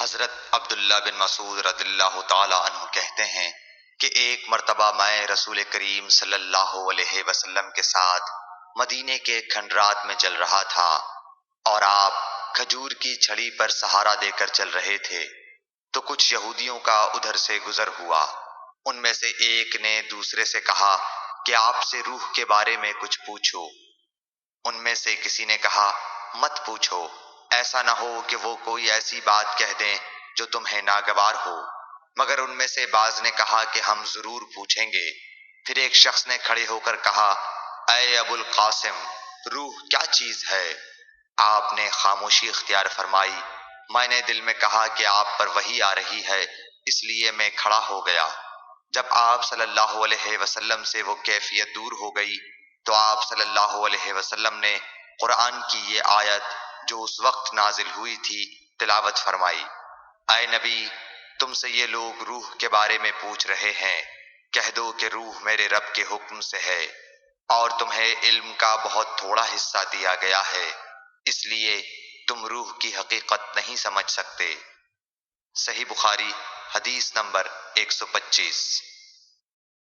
حضرت عبداللہ بن مسعود رضی اللہ تعالی عنہ کہتے ہیں کہ ایک مرتبہ میں رسول کریم صلی اللہ علیہ وسلم کے ساتھ مدینے کے کھنڈرات میں چل رہا تھا اور آپ کھجور کی چھڑی پر سہارا دے کر چل رہے تھے تو کچھ یہودیوں کا ادھر سے گزر ہوا۔ ان میں سے ایک نے دوسرے سے کہا کہ آپ سے روح کے بارے میں کچھ پوچھو۔ ان میں سے کسی نے کہا مت پوچھو، ایسا نہ ہو کہ وہ کوئی ایسی بات کہہ دیں جو تمہیں ناگوار ہو۔ مگر ان میں سے بعض نے کہا کہ ہم ضرور پوچھیں گے۔ پھر ایک شخص نے کھڑے ہو کر کہا اے ابو القاسم، روح کیا چیز ہے؟ آپ نے خاموشی اختیار فرمائی۔ میں نے دل میں کہا کہ آپ پر وحی آ رہی ہے، اس لیے میں کھڑا ہو گیا۔ جب آپ صلی اللہ علیہ وسلم سے وہ کیفیت دور ہو گئی تو آپ صلی اللہ علیہ وسلم نے قرآن کی یہ آیت جو اس وقت نازل ہوئی تھی تلاوت فرمائی۔ اے نبی، تم سے یہ لوگ روح کے بارے میں پوچھ رہے ہیں، کہہ دو کہ روح میرے رب کے حکم سے ہے، اور تمہیں علم کا بہت تھوڑا حصہ دیا گیا ہے، اس لیے تم روح کی حقیقت نہیں سمجھ سکتے۔ صحیح بخاری حدیث نمبر 125۔